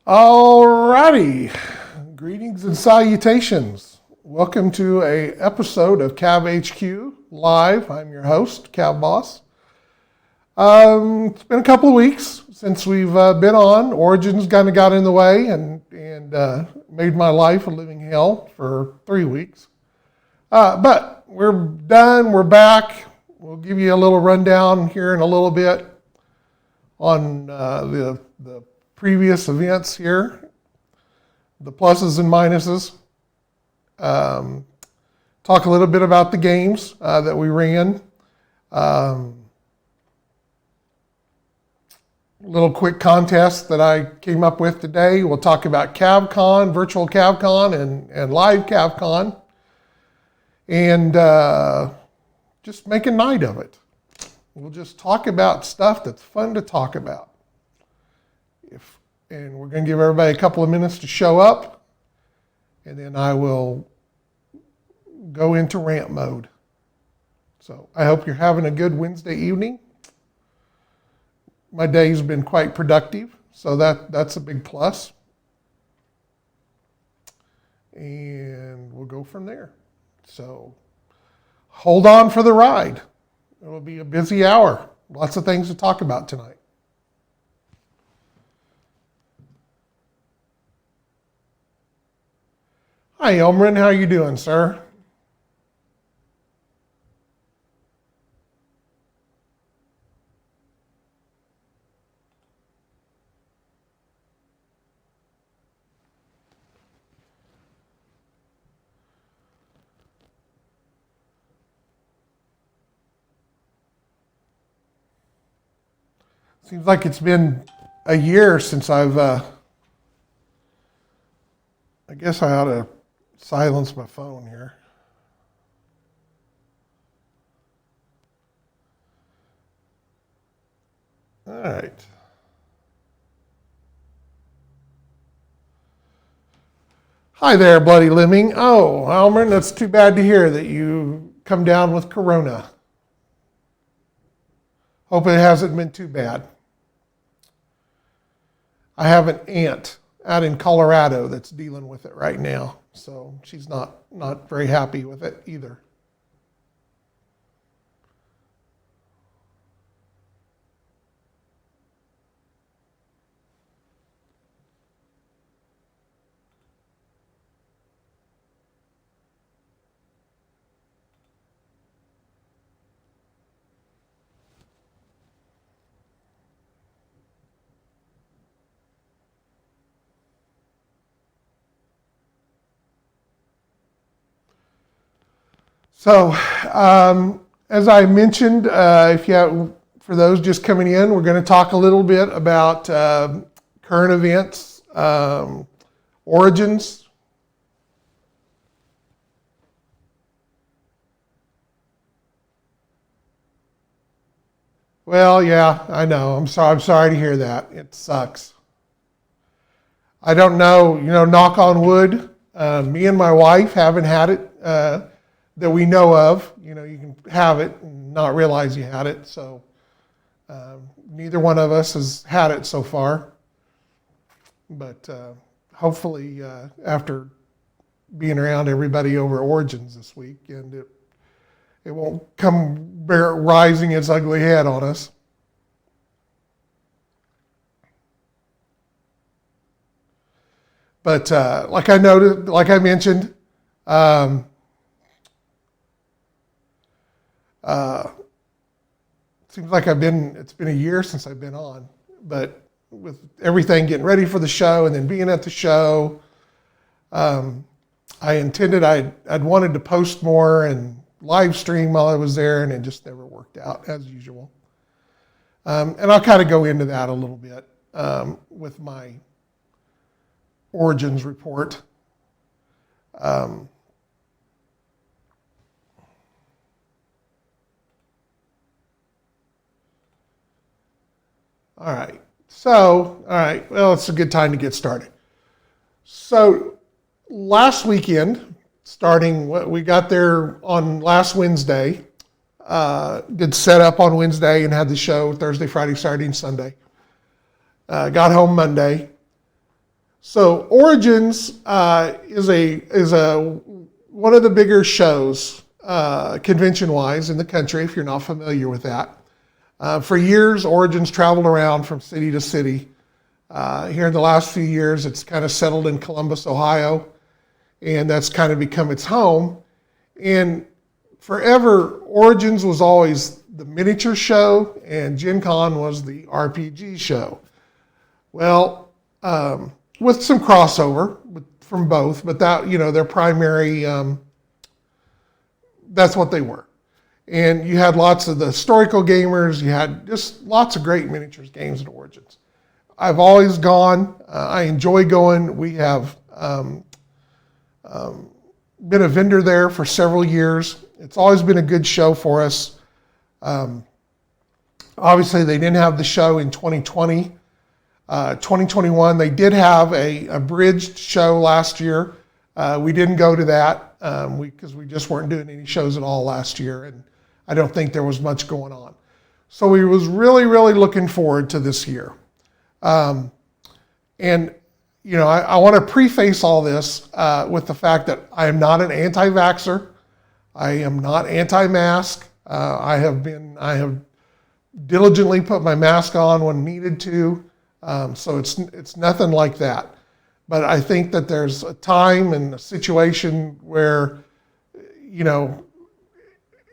Alrighty, greetings and salutations. Welcome to a episode of CAV HQ Live. I'm your host, CAVBoss. It's been a couple of weeks since we've been on. Origins kind of got in the way and made my life a living hell for 3 weeks. But we're done, we're back. We'll give you a little rundown here in a little bit on the previous events here, the pluses and minuses. Talk a little bit about the games that we ran. Little quick contest that I came up with today. We'll talk about CAVCon, virtual CAVCon, and live CAVCon, and just make a night of it. We'll just talk about stuff that's fun to talk about. And we're going to give everybody a couple of minutes to show up, and then I will go into rant mode. So I hope you're having a good Wednesday evening. My day's been quite productive, so that's a big plus. And we'll go from there. So hold on for the ride. It will be a busy hour. Lots of things to talk about tonight. Hi, Elmrin. How you doing, sir? Seems like it's been a year since I guess I ought to silence my phone here. All right. Hi there, Bloody Lemming. Oh, Almern, that's too bad to hear that you come down with corona. Hope it hasn't been too bad. I have an aunt out in Colorado that's dealing with it right now. So she's not very happy with it either. So, as I mentioned, for those just coming in, we're going to talk a little bit about current events, origins. Well, yeah, I know. I'm sorry to hear that. It sucks. I don't know, knock on wood. Me and my wife haven't had it. That we know of. You can have it and not realize you had it. So neither one of us has had it so far. But hopefully after being around everybody over Origins this week, and it won't come rising its ugly head on us. But like I mentioned, seems like it's been a year since I've been on, but with everything getting ready for the show and then being at the show, I'd wanted to post more and live stream while I was there, and it just never worked out as usual. And I'll kind of go into that a little bit with my Origins report. All right. Well, it's a good time to get started. So last weekend, we got there on last Wednesday, did set up on Wednesday and had the show Thursday, Friday, Saturday, and Sunday. Got home Monday. So Origins is one of the bigger shows convention-wise in the country, if you're not familiar with that. For years, Origins traveled around from city to city. Here in the last few years, it's kind of settled in Columbus, Ohio, and that's kind of become its home. And forever, Origins was always the miniature show, and Gen Con was the RPG show. Well, with some crossover from both, but that, their primary, that's what they were. And you had lots of the historical gamers, you had just lots of great miniatures games at Origins. I've always gone, I enjoy going. We have been a vendor there for several years. It's always been a good show for us. Obviously, they didn't have the show in 2020. 2021, they did have a abridged show last year. We didn't go to that because we just weren't doing any shows at all last year, and I don't think there was much going on. So we was really, really looking forward to this year. I want to preface all this with the fact that I am not an anti-vaxxer. I am not anti-mask. I have diligently put my mask on when needed to. So it's nothing like that. But I think that there's a time and a situation where,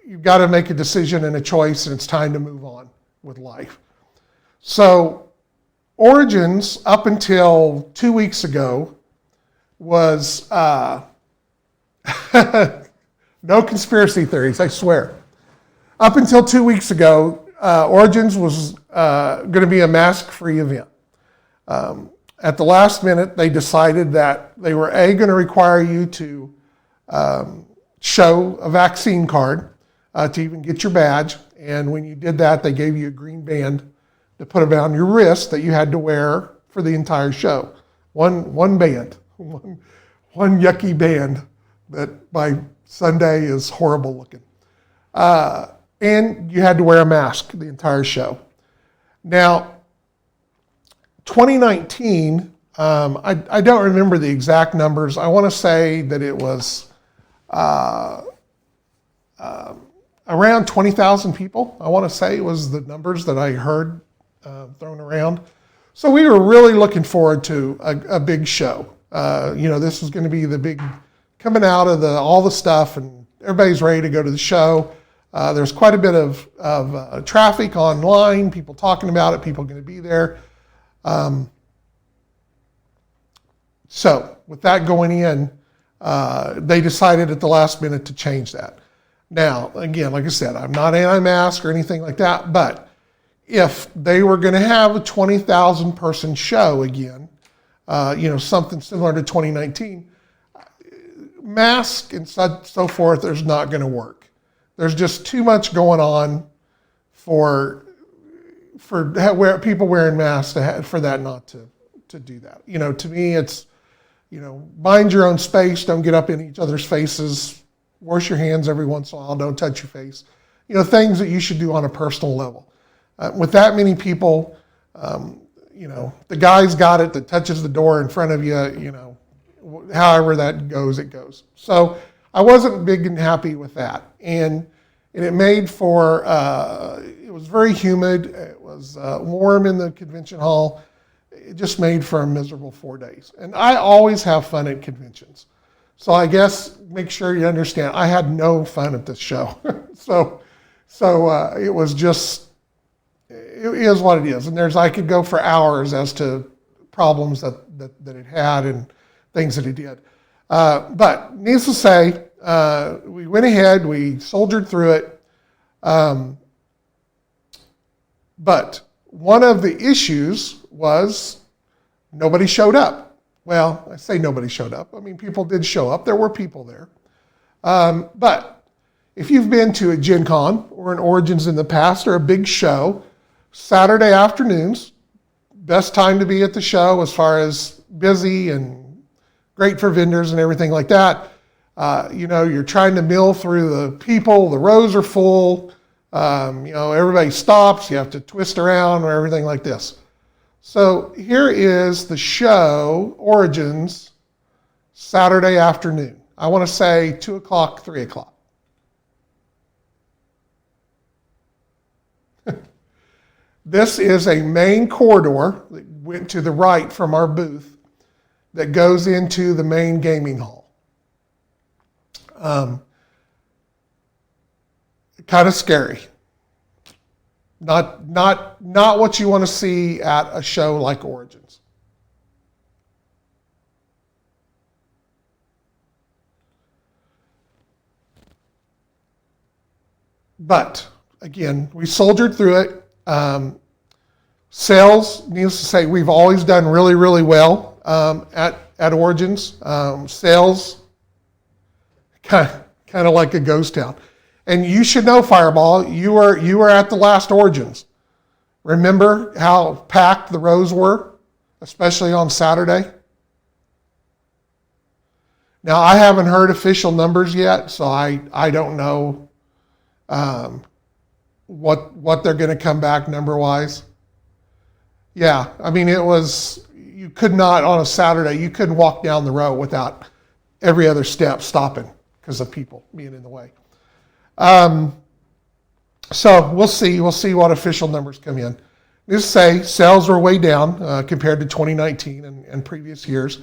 you've got to make a decision and a choice, and it's time to move on with life. So Origins, up until 2 weeks ago, was no conspiracy theories, I swear. Up until 2 weeks ago, Origins was going to be a mask-free event. At the last minute, they decided that they were going to require you to show a vaccine card to even get your badge. And when you did that, they gave you a green band to put around your wrist that you had to wear for the entire show. One band, one yucky band that by Sunday is horrible looking. And you had to wear a mask the entire show. Now, 2019, I don't remember the exact numbers. I want to say that it was around 20,000 people. I want to say it was the numbers that I heard thrown around. So we were really looking forward to a big show. This was going to be the big coming out of all the stuff, and everybody's ready to go to the show. There's quite a bit of traffic online, people talking about it, people going to be there. So with that going in, they decided at the last minute to change that. Now, again, like I said, I'm not anti-mask or anything like that, but if they were going to have a 20,000 person show again, something similar to 2019, mask and so forth, there's not going to work. There's just too much going on for people wearing masks for that not to do that. To me, it's, mind your own space. Don't get up in each other's faces. Wash your hands every once in a while. Don't touch your face. Things that you should do on a personal level. With that many people, the guy's got it that touches the door in front of you, however that goes, it goes. So I wasn't big and happy with that. And it made for, it was very humid. It was warm in the convention hall. It just made for a miserable 4 days. And I always have fun at conventions. So I guess make sure you understand, I had no fun at this show. So it was just, it is what it is. And I could go for hours as to problems that it had and things that it did. But needless to say, we went ahead, we soldiered through it. But one of the issues was nobody showed up. Well, I say nobody showed up. I mean, people did show up. There were people there. But if you've been to a Gen Con or an Origins in the past or a big show, Saturday afternoons, best time to be at the show as far as busy and great for vendors and everything like that. You're trying to mill through the people. The rows are full. Everybody stops. You have to twist around or everything like this. So here is the show, Origins, Saturday afternoon. I want to say 2 o'clock, 3 o'clock. This is a main corridor that went to the right from our booth that goes into the main gaming hall. Kind of scary. Not what you want to see at a show like Origins. But again, we soldiered through it. Sales, needless to say, we've always done really, really well at Origins. Sales, kind of like a ghost town. And you should know, Fireball, you were at the last Origins. Remember how packed the rows were, especially on Saturday? Now, I haven't heard official numbers yet, so I don't know what they're going to come back number-wise. Yeah, I mean, you could not, on a Saturday, you couldn't walk down the row without every other step stopping because of people being in the way. So we'll see what official numbers come in. Just say sales were way down compared to 2019 and previous years.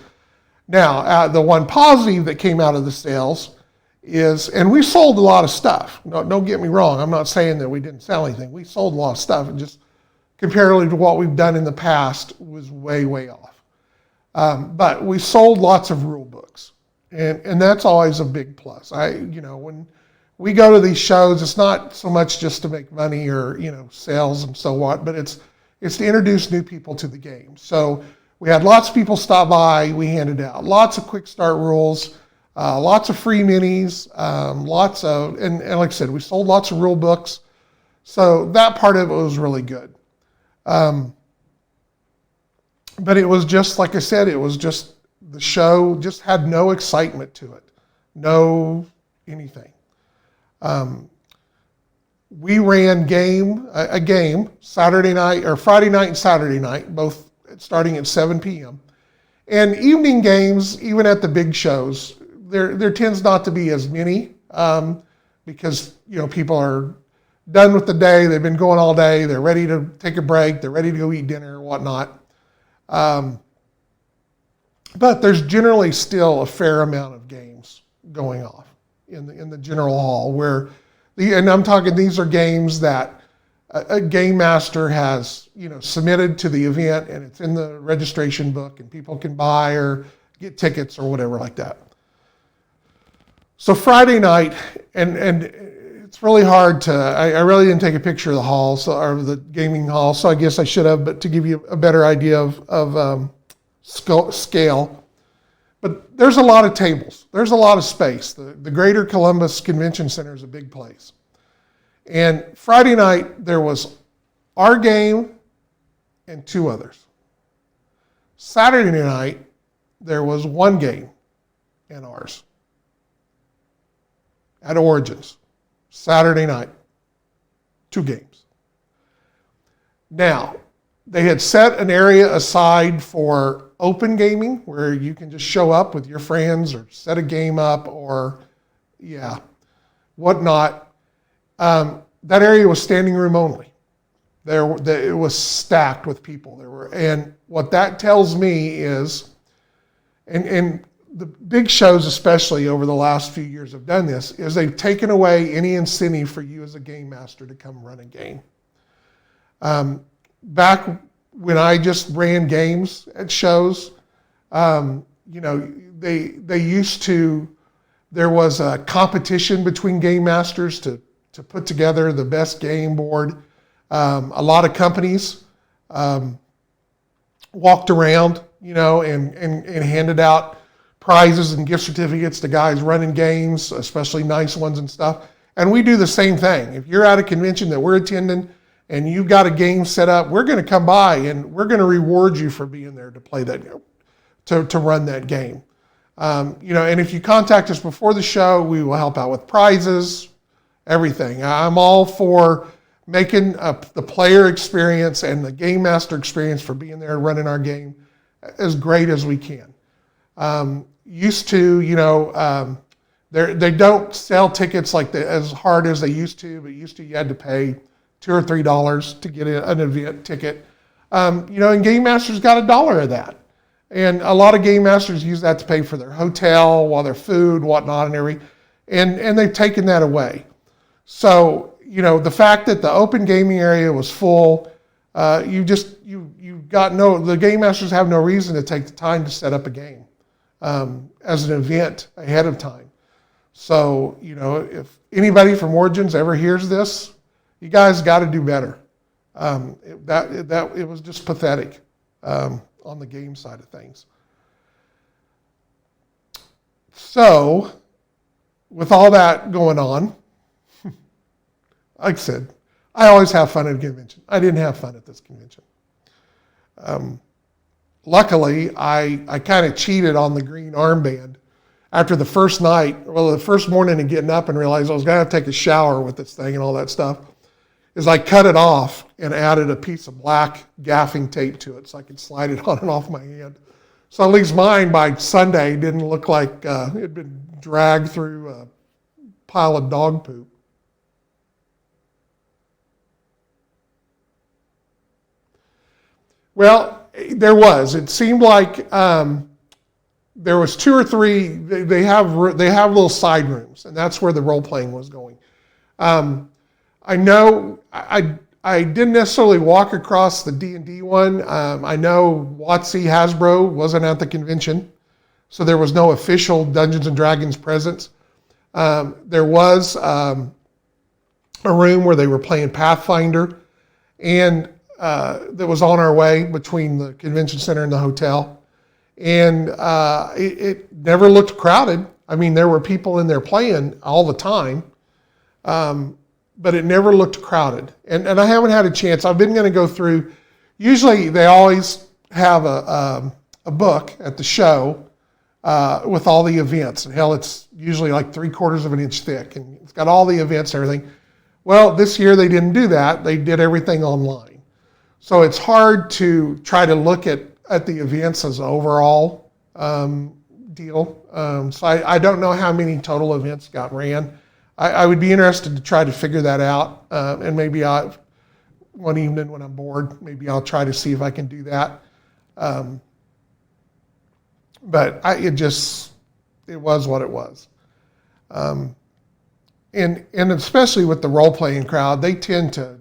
Now, the one positive that came out of the sales is, and we sold a lot of stuff. No, don't get me wrong. I'm not saying that we didn't sell anything. We sold a lot of stuff, and just comparatively to what we've done in the past was way, way off. But we sold lots of rule books, and that's always a big plus. When we go to these shows, it's not so much just to make money or sales and so on, but it's to introduce new people to the game. So we had lots of people stop by. We handed out lots of quick start rules, lots of free minis, and like I said, we sold lots of rule books. So that part of it was really good. But it was just, like I said, it was just, the show just had no excitement to it. No anything. We ran a game Saturday night, or Friday night and Saturday night, both starting at 7 p.m. And evening games, even at the big shows, there tends not to be as many because people are done with the day. They've been going all day. They're ready to take a break. They're ready to go eat dinner or whatnot. But there's generally still a fair amount of games going off in the general hall where and I'm talking, these are games that a game master has submitted to the event, and it's in the registration book, and people can buy or get tickets or whatever like that. So Friday night, and it's really hard to, I really didn't take a picture of the hall, or the gaming hall, so I guess I should have, but to give you a better idea of scale. But there's a lot of tables. There's a lot of space. The Greater Columbus Convention Center is a big place. And Friday night, there was our game and 2 others. Saturday night, there was 1 game and ours at Origins. Saturday night, 2 games. Now, they had set an area aside for open gaming where you can just show up with your friends or set a game up or whatnot. That area was standing room only. It was stacked with people. And what that tells me is, and the big shows especially over the last few years have done this, is they've taken away any incentive for you as a game master to come run a game. Back when I just ran games at shows, they used to, there was a competition between game masters to put together the best game board. A lot of companies walked around, and handed out prizes and gift certificates to guys running games, especially nice ones and stuff. And we do the same thing. If you're at a convention that we're attending and you've got a game set up, we're going to come by and we're going to reward you for being there to play that, to run that game. And if you contact us before the show, we will help out with prizes, everything. I'm all for making the player experience and the game master experience for being there running our game as great as we can. Used to, they don't sell tickets like as hard as they used to, but used to you had to pay $2 or $3 to get an event ticket. And Game Master's got $1 of that. And a lot of Game Masters use that to pay for their hotel, while their food, whatnot, and everything. And they've taken that away. So, the fact that the open gaming area was full, the Game Masters have no reason to take the time to set up a game as an event ahead of time. So, if anybody from Origins ever hears this, you guys got to do better. It was just pathetic on the game side of things. So, with all that going on, like I said, I always have fun at a convention. I didn't have fun at this convention. Luckily, I kind of cheated on the green armband. After the first the first morning and getting up and realized I was going to have to take a shower with this thing and all that stuff, is I cut it off and added a piece of black gaffing tape to it so I could slide it on and off my hand. So at least mine by Sunday didn't look like it had been dragged through a pile of dog poop. Well, there was. It seemed like there was 2 or 3. They have little side rooms, and that's where the role playing was going. I know I didn't necessarily walk across the D&D one. I know WotC Hasbro wasn't at the convention, so there was no official Dungeons and Dragons presence. There was a room where they were playing Pathfinder, and that was on our way between the convention center and the hotel. And it never looked crowded. I mean, there were people in there playing all the time, but it never looked crowded. And I haven't had a chance. I've been going to go through. Usually they always have a book at the show with all the events. And hell, it's usually like 3/4 of an inch thick. And it's got all the events and everything. Well, this year they didn't do that. They did everything online. So it's hard to try to look at the events as an overall deal. So I don't know how many total events got ran. I would be interested to try to figure that out. And maybe one evening when I'm bored, maybe I'll try to see if I can do that. But it was what it was. And especially with the role-playing crowd, they tend to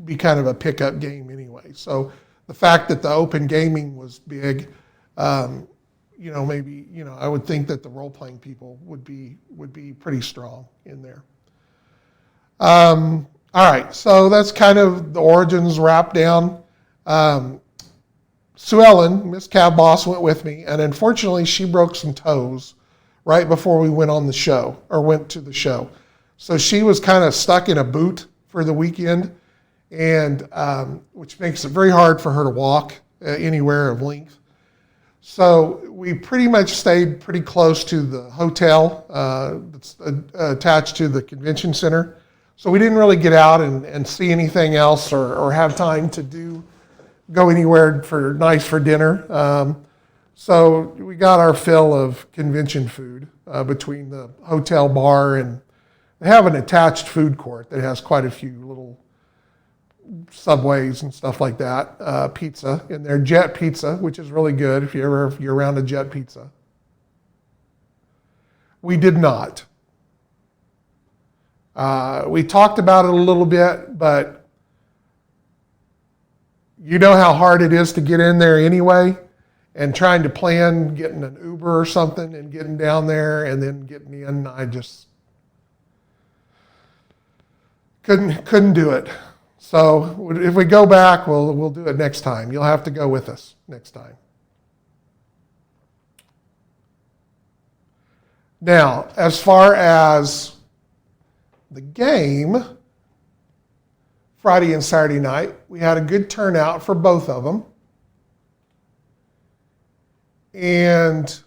be kind of a pickup game anyway. So the fact that the open gaming was big, maybe, I would think that the role-playing people would be pretty strong in there. All right, so that's kind of the Origins wrap down. Sue Ellen, Miss CAVBoss, went with me, and unfortunately she broke some toes right before we went to the show. So she was kind of stuck in a boot for the weekend, and which makes it very hard for her to walk anywhere of length. So we pretty much stayed pretty close to the hotel that's attached to the convention center. So we didn't really get out and see anything else or have time to go anywhere for dinner. So we got our fill of convention food between the hotel bar, and they have an attached food court that has quite a few little Subways and stuff like that, pizza in there, Jet Pizza, which is really good if you're around a Jet Pizza. We did not. We talked about it a little bit, but you know how hard it is to get in there anyway, and trying to plan getting an Uber or something and getting down there and then getting in, I just couldn't do it. So if we go back, we'll do it next time. You'll have to go with us next time. Now, as far as the game, Friday and Saturday night, we had a good turnout for both of them. And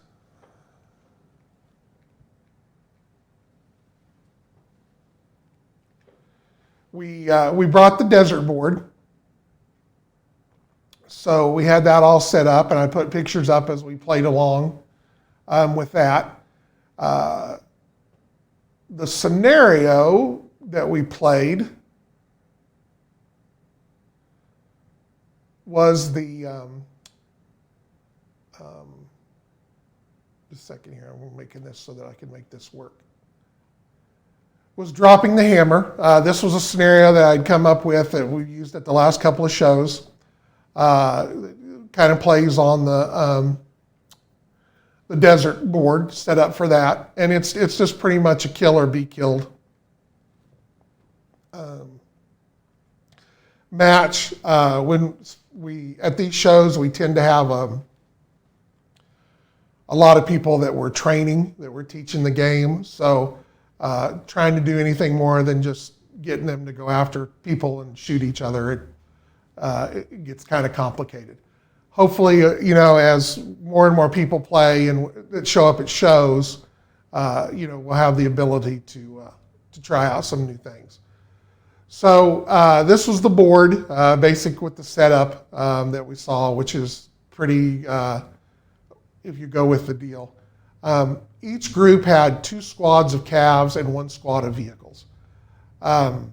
we brought the desert board. So we had that all set up, and I put pictures up as we played along with that. The scenario that we played was the, just a second here, I'm making this so that I can make this work. Was dropping the hammer. This was a scenario that I'd come up with that we used at the last couple of shows. Kind of plays on the desert board set up for that, and it's just pretty much a kill or be killed match. When we at these shows, we tend to have a lot of people that we're training, that we're teaching the game. So trying to do anything more than just getting them to go after people and shoot each other, it gets kind of complicated. Hopefully, as more and more people play and that show up at shows, we'll have the ability to try out some new things. So this was the board, basic with the setup that we saw, which is pretty, if you go with the deal. Each group had 2 squads of CAVs and 1 squad of vehicles. The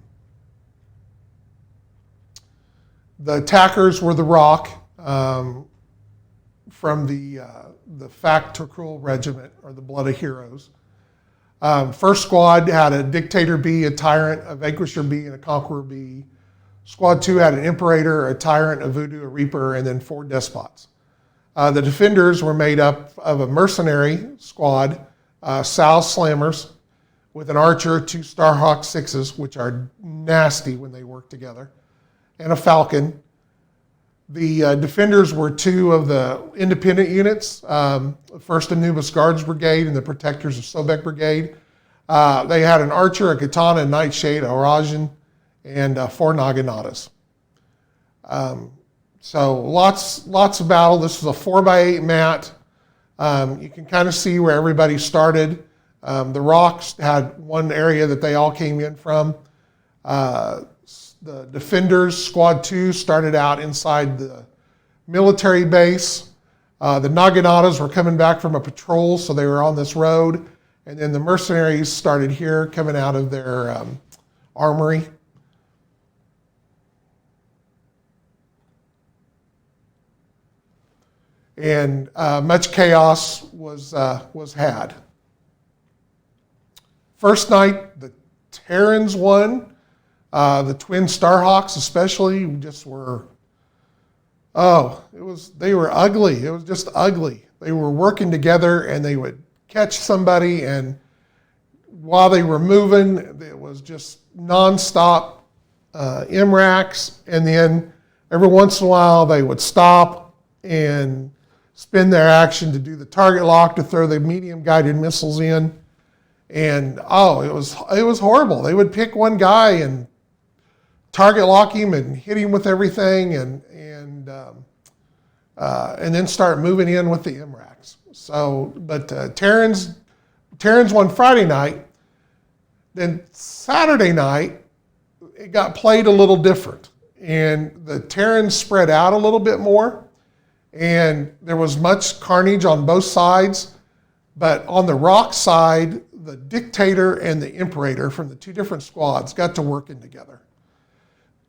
attackers were the Rock from the Factoral Regiment, or the Blood of Heroes. First squad had a Dictator B, a Tyrant, a Vanquisher B, and a Conqueror B. Squad 2 had an Imperator, a Tyrant, a Voodoo, a Reaper, and then 4 Despots. The Defenders were made up of a Mercenary squad, Sal Slammers, with an Archer, 2 Starhawk 6s, which are nasty when they work together, and a Falcon. The Defenders were 2 of the independent units, First Anubis Guards Brigade and the Protectors of Sobek Brigade. They had an Archer, a Katana, a Nightshade, a Rajan, and 4 Naganatas. So lots of battle. This was a 4x8 mat. You can kind of see where everybody started. The Rocks had one area that they all came in from. The Defenders, Squad 2, started out inside the military base. The Naganatas were coming back from a patrol, so they were on this road. And then the Mercenaries started here, coming out of their armory. And much chaos was had. First night, the Terrans won. The twin Starhawks especially just were, they were ugly. It was just ugly. They were working together and they would catch somebody, and while they were moving, it was just nonstop MRACs, and then every once in a while they would stop and spin their action to do the target lock to throw the medium guided missiles in. And it was horrible. They would pick one guy and target lock him and hit him with everything, and then start moving in with the MRACs. So, but Terrans won Friday night. Then Saturday night, it got played a little different, and the Terrans spread out a little bit more, and there was much carnage on both sides. But on the Rock side, the Dictator and the Imperator from the 2 different squads got to working together.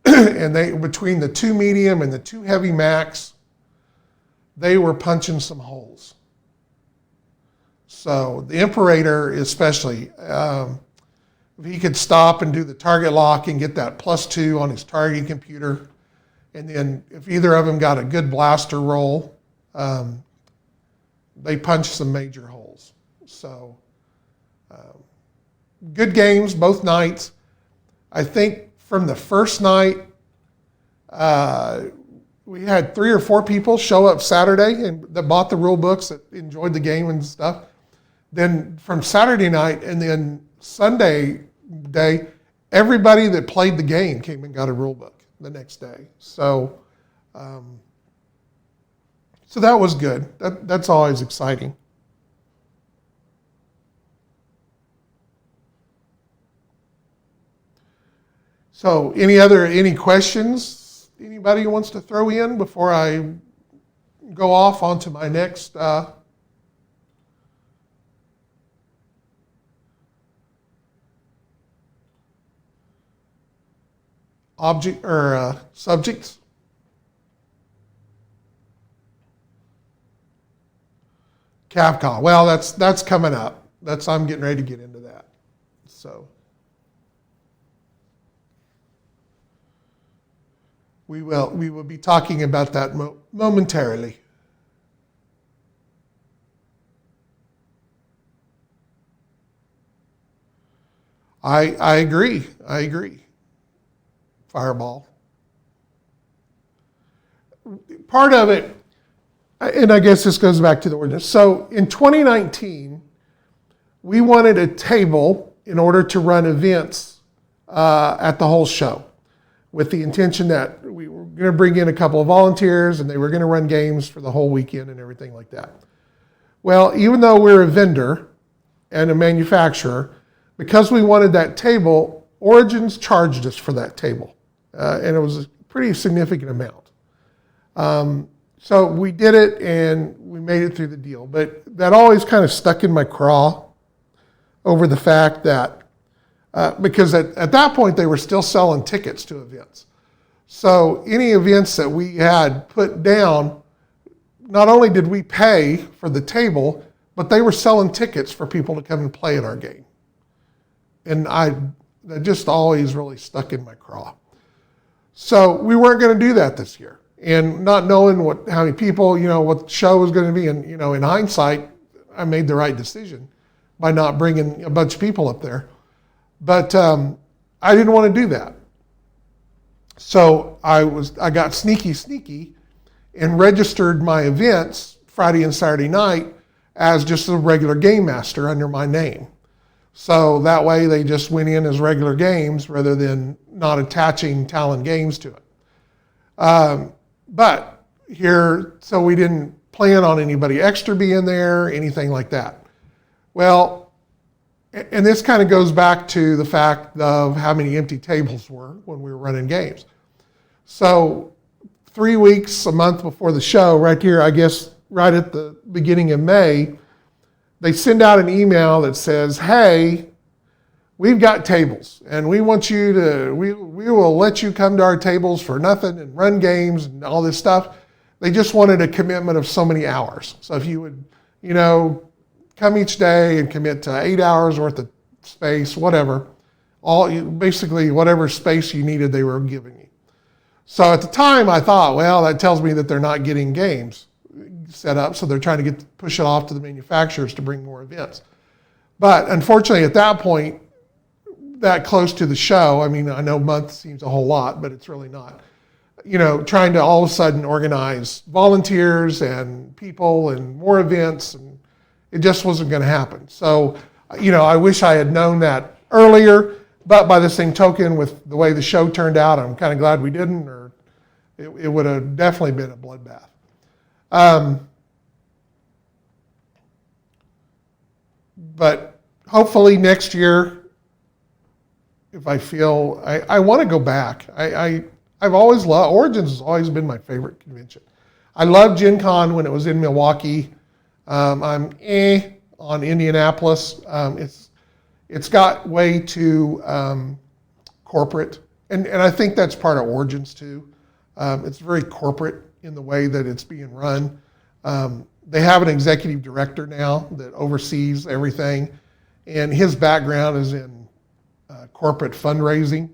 And they, between the 2 medium and the 2 heavy max, they were punching some holes. So the Imperator especially, if he could stop and do the target lock and get that +2 on his targeting computer, and then if either of them got a good blaster roll, they punched some major holes. So good games both nights. I think from the first night, we had 3 or 4 people show up Saturday and that bought the rule books, that enjoyed the game and stuff. Then from Saturday night and then Sunday day, everybody that played the game came and got a rule book the next day. So, so that was good. That's always exciting. So any questions anybody wants to throw in before I go off onto my next object or subjects? CAVCon. Well, that's coming up. I'm getting ready to get into that. So we will be talking about that momentarily. I agree. Fireball. Part of it, and I guess this goes back to the ordinance. So in 2019, we wanted a table in order to run events at the whole show, with the intention that we were going to bring in a couple of volunteers and they were going to run games for the whole weekend and everything like that. Well, even though we're a vendor and a manufacturer, because we wanted that table, Origins charged us for that table. And it was a pretty significant amount. So we did it and we made it through the deal. But that always kind of stuck in my craw over the fact that, because at that point they were still selling tickets to events. So any events that we had put down, not only did we pay for the table, but they were selling tickets for people to come and play at our game. And that just always really stuck in my craw. So we weren't going to do that this year. And not knowing how many people, what the show was going to be. And, in hindsight, I made the right decision by not bringing a bunch of people up there. But I didn't want to do that. So I got sneaky and registered my events Friday and Saturday night as just a regular game master under my name. So that way they just went in as regular games rather than not attaching Talon Games to it. But here, so we didn't plan on anybody extra being there, anything like that. Well, and this kind of goes back to the fact of how many empty tables were when we were running games. So 3 weeks, a month before the show, right here, I guess right at the beginning of May, they send out an email that says, hey, we've got tables and we want you to, we will let you come to our tables for nothing and run games and all this stuff. They just wanted a commitment of so many hours. So if you would, come each day and commit to 8 hours worth of space, whatever, basically whatever space you needed, they were giving you. So at the time I thought, well, that tells me that they're not getting games set up, so they're trying to push it off to the manufacturers to bring more events. But unfortunately, at that point, that close to the show, I mean, I know month seems a whole lot, but it's really not. Trying to all of a sudden organize volunteers and people and more events, and it just wasn't going to happen. So, I wish I had known that earlier, but by the same token, with the way the show turned out, I'm kind of glad we didn't, or it would have definitely been a bloodbath. But hopefully next year, if I feel, I want to go back. I've always loved, Origins has always been my favorite convention. I loved Gen Con when it was in Milwaukee. I'm on Indianapolis. It's got way too corporate, and I think that's part of Origins too. It's very corporate in the way that it's being run. They have an executive director now that oversees everything, and his background is in corporate fundraising.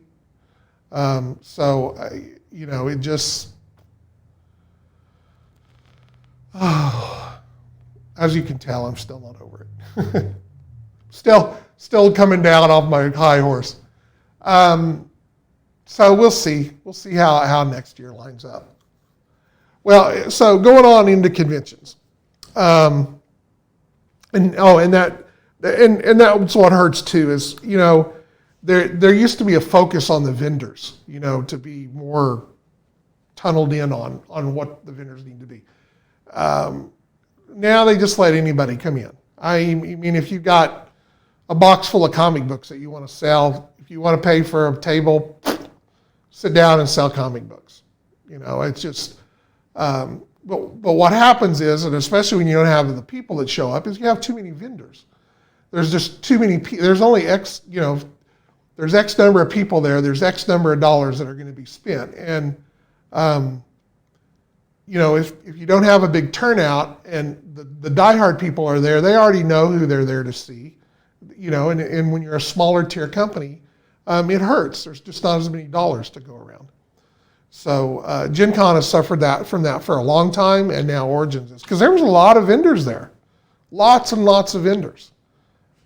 It just, as you can tell, I'm still not over it. still coming down off my high horse. So we'll see. We'll see how next year lines up. Well, so going on into conventions, and that's what hurts too. Is there used to be a focus on the vendors, to be more tunneled in on what the vendors need to be. Now they just let anybody come in. I mean, if you've got a box full of comic books that you want to sell, if you want to pay for a table, sit down and sell comic books. It's just, but what happens is, and especially when you don't have the people that show up, is you have too many vendors. There's just too many people. There's only there's X number of people there. There's X number of dollars that are going to be spent. And, if you don't have a big turnout and the diehard people are there, they already know who they're there to see. And when you're a smaller tier company, it hurts. There's just not as many dollars to go around. So Gen Con has suffered from that for a long time, and now Origins is. Because there was a lot of vendors there. Lots and lots of vendors.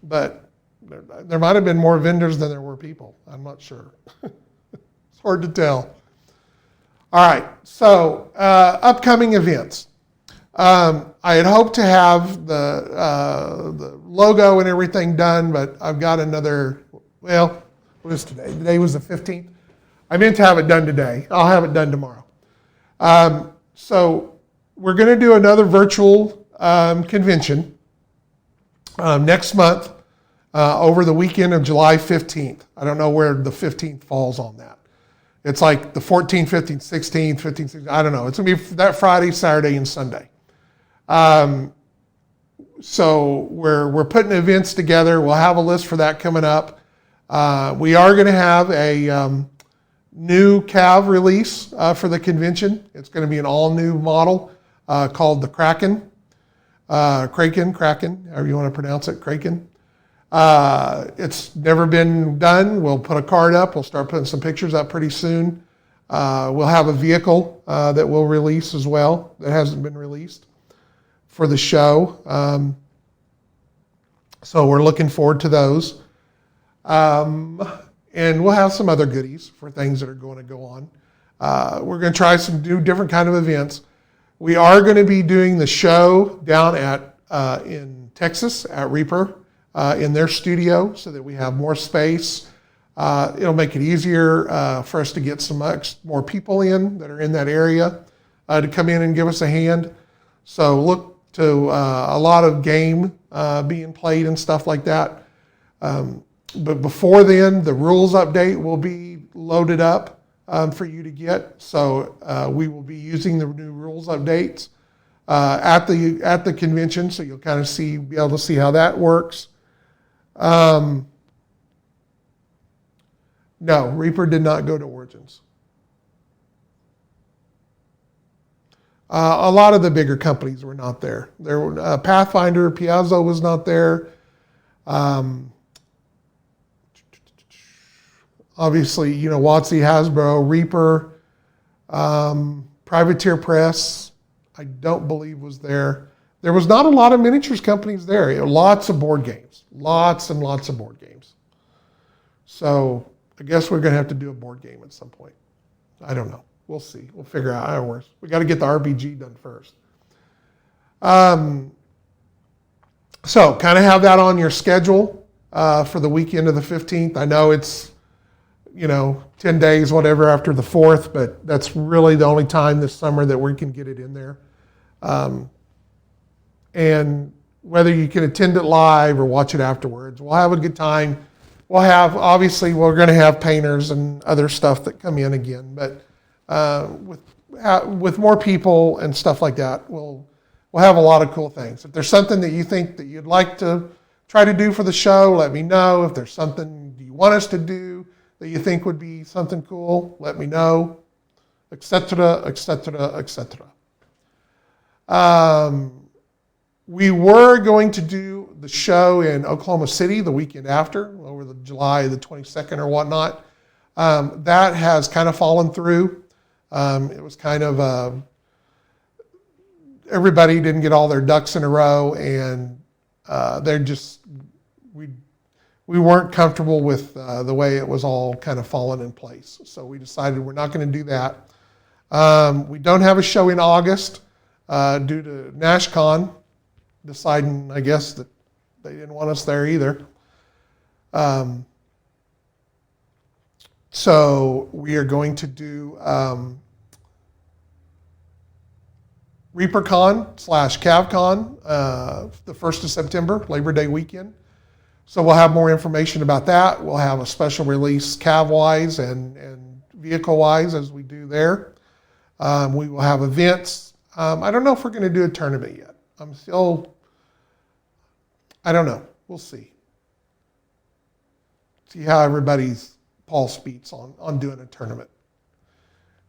But there might have been more vendors than there were people. I'm not sure. It's hard to tell. All right, so upcoming events. I had hoped to have the logo and everything done, but I've got another, what is today? Today was the 15th. I meant to have it done today. I'll have it done tomorrow. So we're going to do another virtual convention next month over the weekend of July 15th. I don't know where the 15th falls on that. It's like the 14th, 15th, 16th, 15th, 16th. I don't know. It's going to be that Friday, Saturday, and Sunday. So we're putting events together. We'll have a list for that coming up. We are going to have a new CAV release for the convention. It's going to be an all-new model called the Kraken, however you want to pronounce it, Kraken. It's never been done. We'll put a card up. We'll start putting some pictures up pretty soon. We'll have a vehicle that we'll release as well that hasn't been released for the show. So we're looking forward to those. And we'll have some other goodies for things that are going to go on. We're going to try some different kind of events. We are going to be doing the show down in Texas at Reaper in their studio so that we have more space. It'll make it easier for us to get some more people in that are in that area to come in and give us a hand. So look to a lot of game being played and stuff like that. But before then, the rules update will be loaded up for you to get. So we will be using the new rules updates at the convention. So you'll kind of be able to see how that works. No, Reaper did not go to Origins. A lot of the bigger companies were not there. There were Pathfinder, Piazza was not there. Obviously, WotC, Hasbro, Reaper, Privateer Press, I don't believe was there. There was not a lot of miniatures companies there. Lots of board games. Lots and lots of board games. So I guess we're going to have to do a board game at some point. I don't know. We'll see. We'll figure out how it works. We got to get the RPG done first. So kind of have that on your schedule for the weekend of the 15th. I know it's 10 days, whatever, after the 4th, but that's really the only time this summer that we can get it in there. And whether you can attend it live or watch it afterwards, we'll have a good time. Obviously, we're going to have painters and other stuff that come in again, but with more people and stuff like that, we'll have a lot of cool things. If there's something that you think that you'd like to try to do for the show, let me know. If there's something you want us to do that you think would be something cool, let me know, etc., etc., etc. We were going to do the show in Oklahoma City the weekend after, over the July the 22nd or whatnot. That has kind of fallen through. It was kind of, everybody didn't get all their ducks in a row, and we weren't comfortable with the way it was all kind of fallen in place. So we decided we're not going to do that. We don't have a show in August due to NashCon deciding, I guess, that they didn't want us there either. So we are going to do ReaperCon/CAVCon the 1st of September, Labor Day weekend. So we'll have more information about that. We'll have a special release CAV-wise and vehicle-wise as we do there. We will have events. I don't know if we're going to do a tournament yet. I don't know. We'll see. See how everybody's pulse beats on doing a tournament.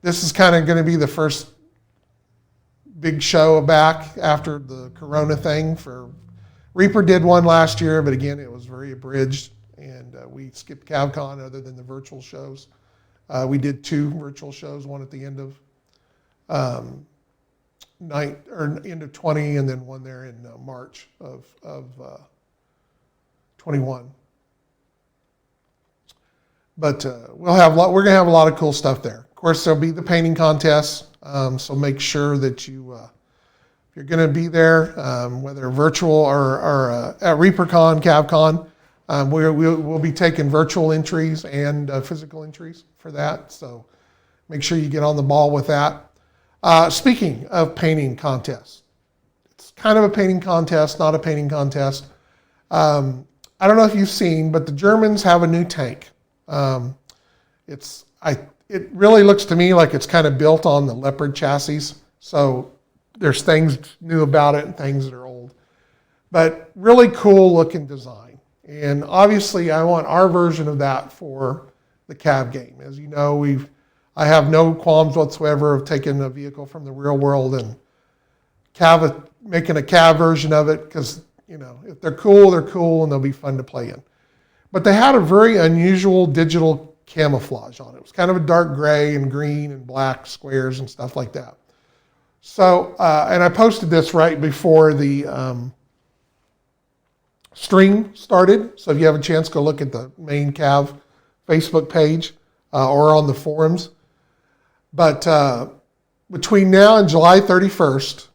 This is kind of going to be the first big show back after the Corona thing. Reaper did one last year, but again, it was very abridged, and we skipped CAVCon other than the virtual shows. We did 2 virtual shows, one at the end of end of 20, and then one there in March of 21. But we're going to have a lot of cool stuff there. Of course, there'll be the painting contests, so make sure that you, if you're going to be there, whether virtual or at ReaperCon, CAVCon, we'll be taking virtual entries and physical entries for that. So make sure you get on the ball with that. Speaking of painting contests, it's kind of a painting contest, not a painting contest. I don't know if you've seen, but the Germans have a new tank. It really looks to me like it's kind of built on the Leopard chassis. So there's things new about it and things that are old, but really cool looking design. And obviously I want our version of that for the CAV game. As you know, I have no qualms whatsoever of taking a vehicle from the real world and making a CAV version of it, because if they're cool and they'll be fun to play in. But they had a very unusual digital camouflage on it. It was kind of a dark gray and green and black squares and stuff like that. So, and I posted this right before the stream started. So if you have a chance, go look at the main CAV Facebook page or on the forums. But between now and July 31st,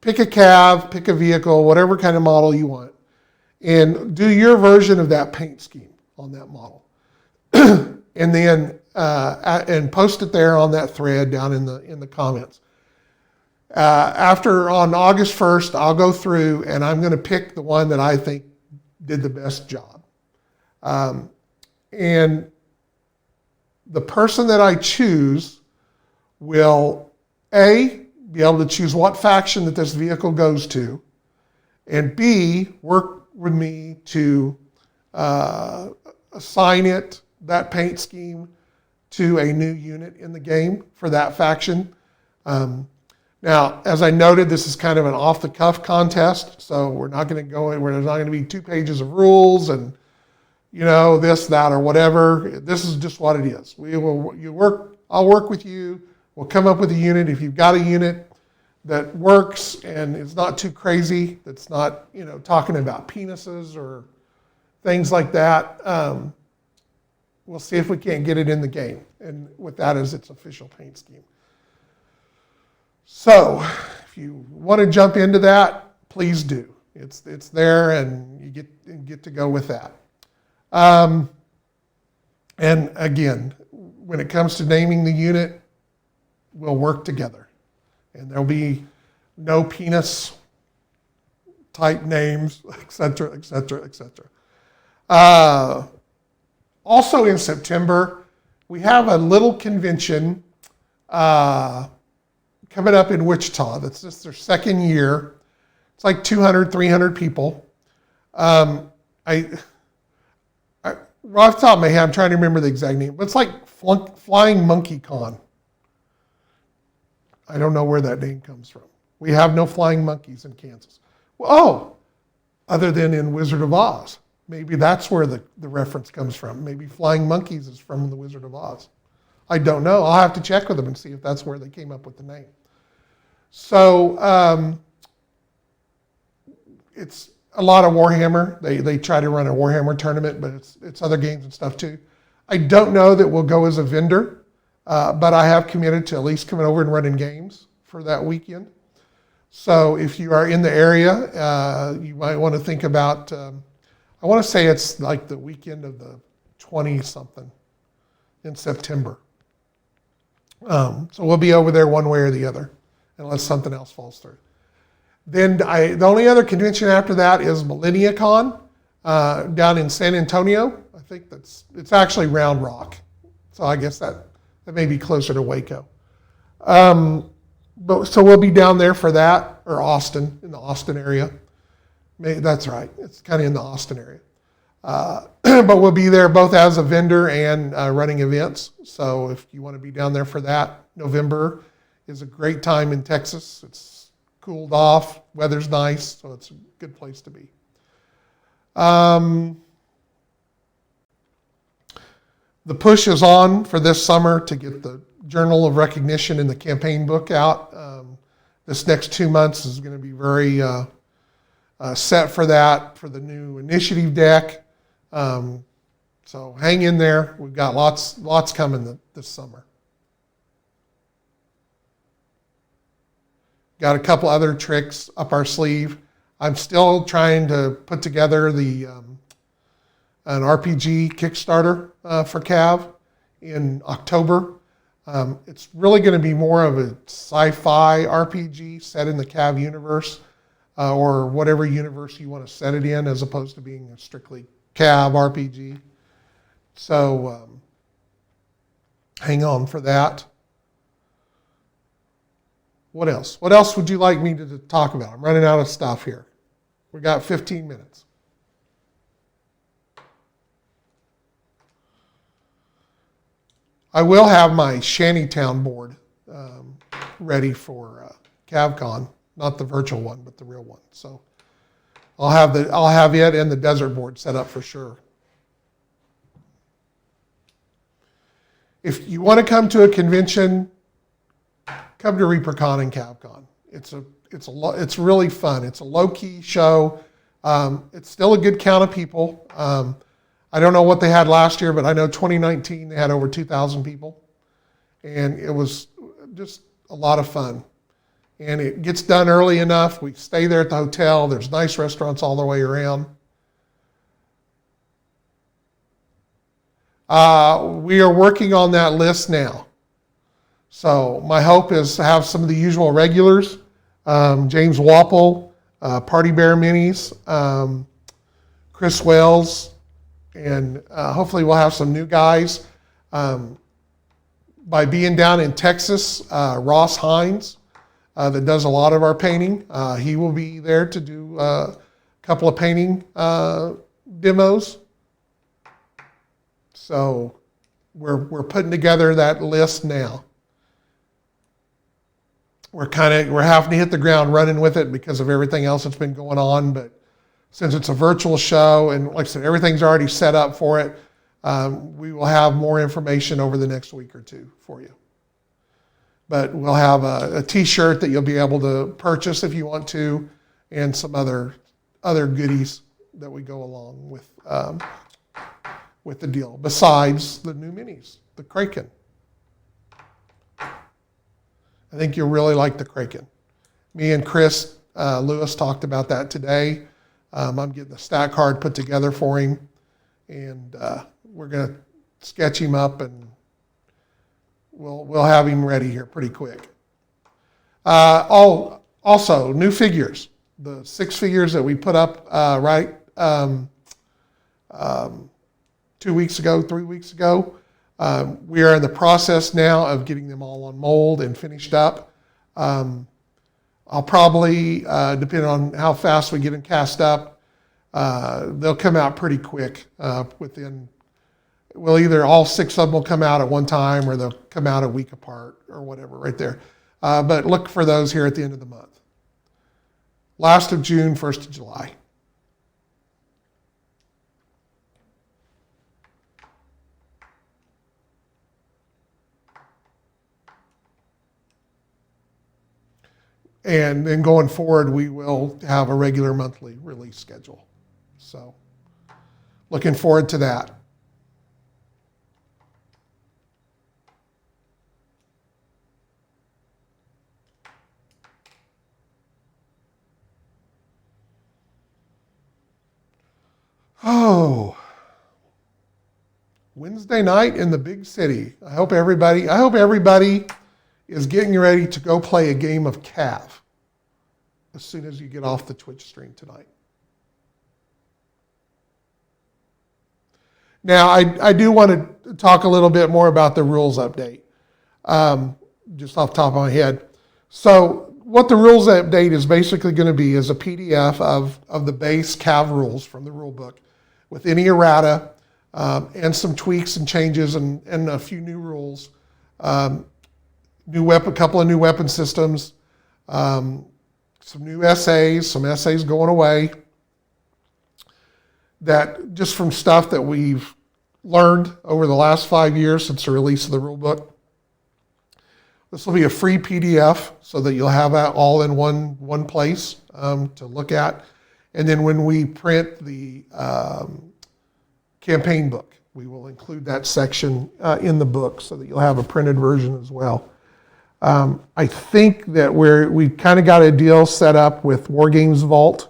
pick a CAV, pick a vehicle, whatever kind of model you want, and do your version of that paint scheme on that model. And then and post it there on that thread down in the comments. On August 1st, I'll go through and I'm going to pick the one that I think did the best job. And the person that I choose will, A, be able to choose what faction that this vehicle goes to, and B, work with me to assign that paint scheme to a new unit in the game for that faction. Now, as I noted, this is kind of an off-the-cuff contest, so we're not going to go in where there's not going to be 2 pages of rules and this, that, or whatever. This is just what it is. I'll work with you. We'll come up with a unit. If you've got a unit that works and it's not too crazy, that's not, talking about penises or things like that, we'll see if we can't get it in the game. And with that as its official paint scheme. So if you want to jump into that, please do. It's there, and you get to go with that. And again, when it comes to naming the unit, we'll work together. And there'll be no penis type names, et cetera, et cetera, et cetera. Also in September, we have a little convention coming up in Wichita. That's just their second year. It's like 200, 300 people. Right off the top of my head, I'm trying to remember the exact name, but it's like Flying Monkey Con. I don't know where that name comes from. We have no flying monkeys in Kansas. Other than in Wizard of Oz. Maybe that's where the reference comes from. Maybe flying monkeys is from the Wizard of Oz. I don't know. I'll have to check with them and see if that's where they came up with the name. So it's a lot of Warhammer. They try to run a Warhammer tournament, but it's other games and stuff too. I don't know that we'll go as a vendor, but I have committed to at least coming over and running games for that weekend. So if you are in the area, you might want to think about, I want to say it's like the weekend of the 20-something in September. So we'll be over there one way or the other, unless something else falls through. Then the only other convention after that is MillenniaCon down in San Antonio. I think it's actually Round Rock So I guess that may be closer to Waco. So we'll be down there for that, or Austin, in the Austin area. That's right. It's kind of in the Austin area. But we'll be there both as a vendor and running events. So if you want to be down there for that, November is a great time in Texas. It's cooled off, weather's nice, so it's a good place to be. The push is on for this summer to get the Journal of Recognition and the campaign book out. This next 2 months is going to be very set for that, for the new initiative deck. So hang in there. We've got lots coming this summer. Got a couple other tricks up our sleeve. I'm still trying to put together an RPG Kickstarter for CAV in October. It's really going to be more of a sci-fi RPG set in the CAV universe, or whatever universe you want to set it in, as opposed to being a strictly CAV RPG. So hang on for that. What else? What else would you like me to talk about? I'm running out of stuff here. We got 15 minutes. I will have my Shantytown board ready for CAVCon, not the virtual one, but the real one. So I'll have it and the desert board set up for sure. If you want to come to a convention, come to ReaperCon and CAVCon. It's really fun. It's a low-key show. It's still a good count of people. I don't know what they had last year, but I know 2019 they had over 2,000 people, and it was just a lot of fun. And it gets done early enough. We stay there at the hotel. There's nice restaurants all the way around. We are working on that list now. So my hope is to have some of the usual regulars, James Wapple, Party Bear Minis, Chris Wells, and hopefully we'll have some new guys. By being down in Texas, Ross Hines, that does a lot of our painting, he will be there to do a couple of painting demos. So we're putting together that list now. We're having to hit the ground running with it because of everything else that's been going on. But since it's a virtual show, and like I said, everything's already set up for it, we will have more information over the next week or two for you. But we'll have a T-shirt that you'll be able to purchase if you want to, and some other goodies that we go along with the deal, besides the new minis, the Kraken. I think you'll really like the Kraken. Me and Chris Lewis talked about that today. I'm getting the stack card put together for him, and we're going to sketch him up, and we'll have him ready here pretty quick. Also, new figures. The 6 figures that we put up 2 weeks ago, 3 weeks ago. We are in the process now of getting them all on mold and finished up. I'll probably, depending on how fast we get them cast up, they'll come out pretty quick. Either all 6 of them will come out at one time, or they'll come out a week apart, or whatever, right there. But look for those here at the end of the month. Last of June, 1st of July. And then going forward, we will have a regular monthly release schedule. So looking forward to that. Oh, Wednesday night in the big city. I hope everybody is getting ready to go play a game of CAV as soon as you get off the Twitch stream tonight. Now, I do want to to talk a little bit more about the rules update, just off the top of my head. So what the rules update is basically going to be is a PDF of the base CAV rules from the rule book with any errata and some tweaks and changes and a few new rules, a couple of new weapon systems, some new essays, some essays going away, that just from stuff that we've learned over the last 5 years since the release of the rule book. This will be a free PDF so that you'll have that all in one place to look at. And then when we print the campaign book, we will include that section in the book so that you'll have a printed version as well. I think that we've kind of got a deal set up with War Games Vault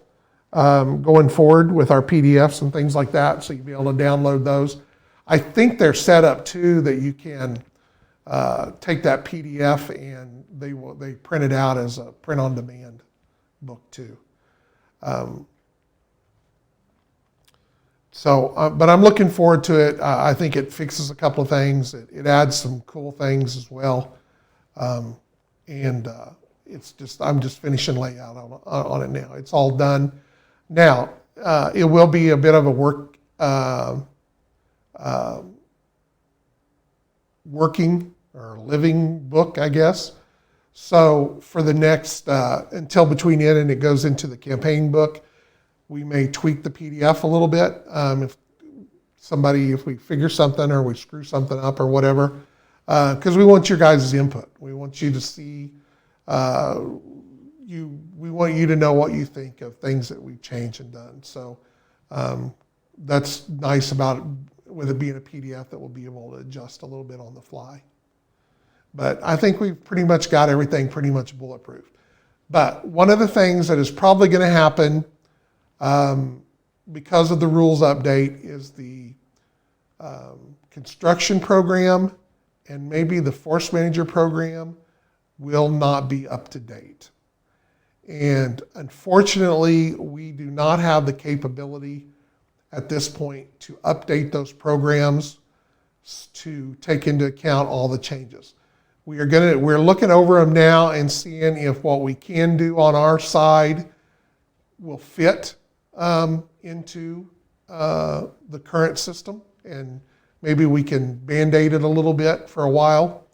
going forward with our PDFs and things like that, so you'll be able to download those. I think they're set up too that you can take that PDF and they print it out as a print-on-demand book too. But I'm looking forward to it. I think it fixes a couple of things. It adds some cool things as well. It's just, I'm just finishing layout on it now. It's all done. Now, it will be a bit of a working or living book, I guess. So for the next, until between it and it goes into the campaign book, we may tweak the PDF a little bit. If we figure something or we screw something up or whatever, because we want your guys' input. We want you to see, we want you to know what you think of things that we've changed and done. So that's nice about it, with it being a PDF that we'll be able to adjust a little bit on the fly. But I think we've pretty much got everything pretty much bulletproof. But one of the things that is probably going to happen because of the rules update is the construction program and maybe the force manager program will not be up to date. And unfortunately, we do not have the capability at this point to update those programs to take into account all the changes. We're looking over them now and seeing if what we can do on our side will fit into the current system, and maybe we can band-aid it a little bit for a while,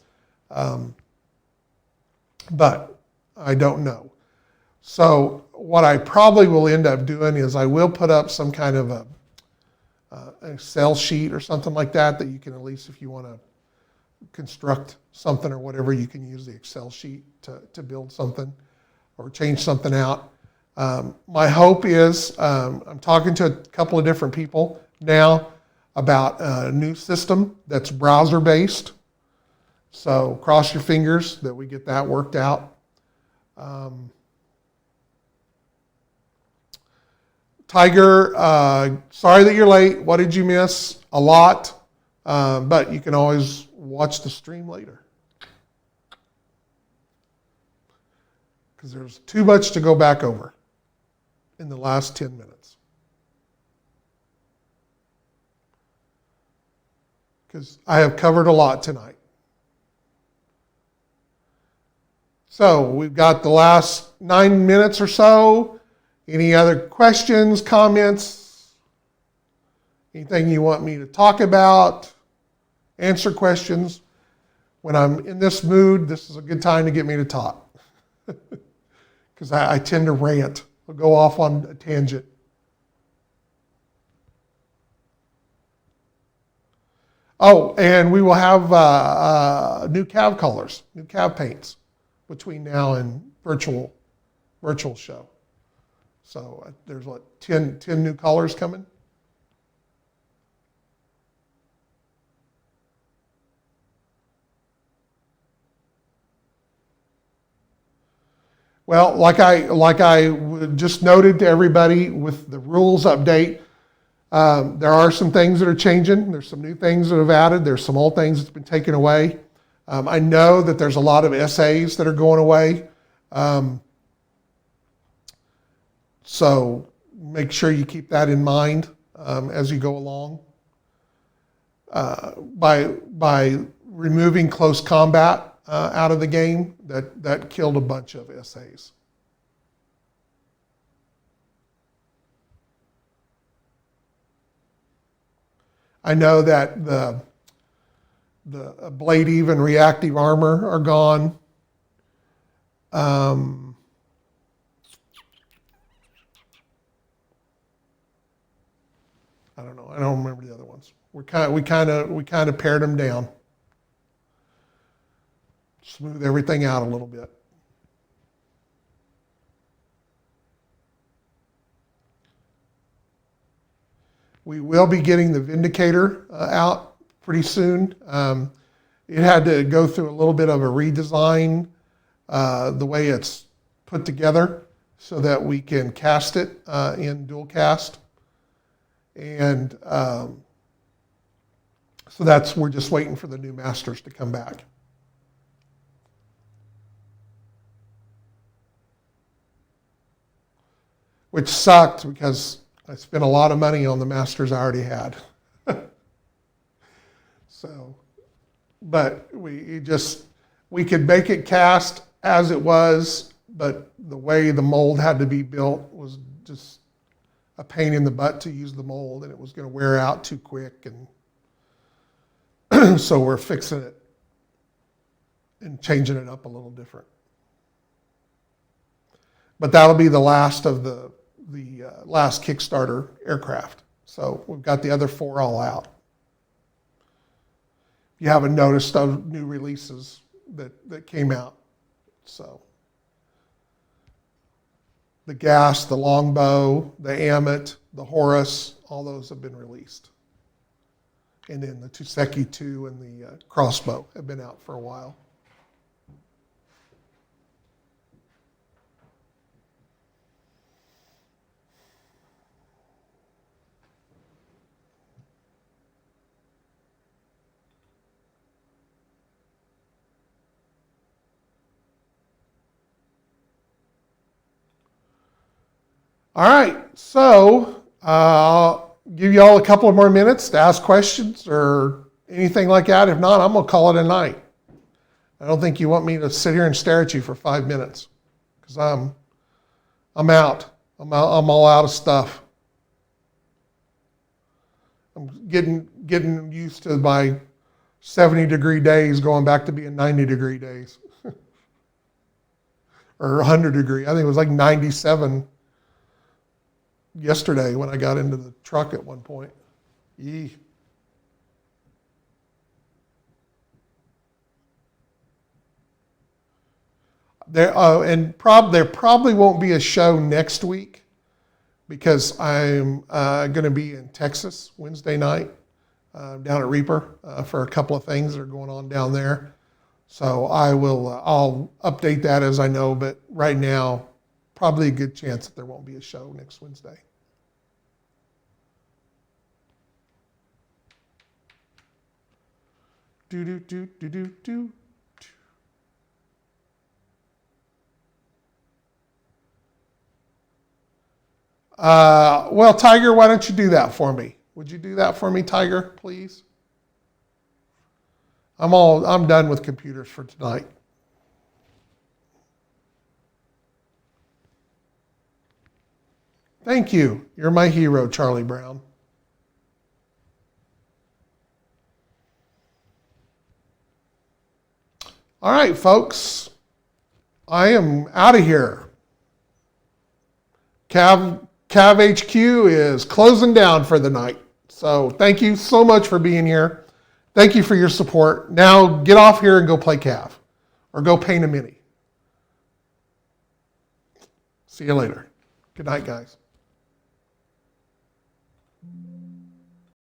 but I don't know. So what I probably will end up doing is I will put up some kind of an Excel sheet or something like that you can, at least if you want to construct something or whatever, you can use the Excel sheet to build something or change something out. My hope is, I'm talking to a couple of different people now about a new system that's browser-based. So cross your fingers that we get that worked out. Tiger, sorry that you're late. What did you miss? A lot, but you can always watch the stream later, because there's too much to go back over in the last 10 minutes. Because I have covered a lot tonight. So we've got the last 9 minutes or so. Any other questions, comments? Anything you want me to talk about? Answer questions? When I'm in this mood, this is a good time to get me to talk. Because I tend to rant. I'll go off on a tangent. Oh, and we will have new CAV colors, new CAV paints between now and virtual show. So there's 10 new colors coming? Well, like I just noted to everybody with the rules update, there are some things that are changing. There's some new things that have added. There's some old things that's been taken away. I know that there's a lot of essays that are going away. So make sure you keep that in mind as you go along. by removing close combat out of the game, that killed a bunch of SAs. I know that the blade even reactive armor are gone. I don't know. I don't remember the other ones. We kind of pared them down, smooth everything out a little bit. We will be getting the Vindicator out pretty soon. It had to go through a little bit of a redesign, the way it's put together, so that we can cast it in dual cast. And so we're just waiting for the new masters to come back. Which sucked because I spent a lot of money on the masters I already had. So, but we could make it cast as it was, but the way the mold had to be built was just a pain in the butt to use the mold, and it was going to wear out too quick, and so we're fixing it and changing it up a little different. But that'll be the last of the last Kickstarter aircraft. So we've got the other 4 all out. You haven't noticed of new releases that came out. So the Gas, the Longbow, the Amit, the Horus, all those have been released. And then the Tuseki 2 and the Crossbow have been out for a while. All right, so I'll give you all a couple of more minutes to ask questions or anything like that. If not, I'm going to call it a night. I don't think you want me to sit here and stare at you for 5 minutes, because I'm out. I'm all out of stuff. I'm getting used to my 70-degree days going back to being 90-degree days. Or 100-degree. I think it was like 97 yesterday when I got into the truck at one point. Yee. There probably won't be a show next week because I'm going to be in Texas Wednesday night down at Reaper for a couple of things that are going on down there. So I'll update that as I know, but right now, probably a good chance that there won't be a show next Wednesday. Well, Tiger, why don't you do that for me? Would you do that for me, Tiger, please? I'm done with computers for tonight. Thank you. You're my hero, Charlie Brown. All right, folks. I am out of here. CAV HQ is closing down for the night. So thank you so much for being here. Thank you for your support. Now get off here and go play CAV or go paint a mini. See you later. Good night, guys.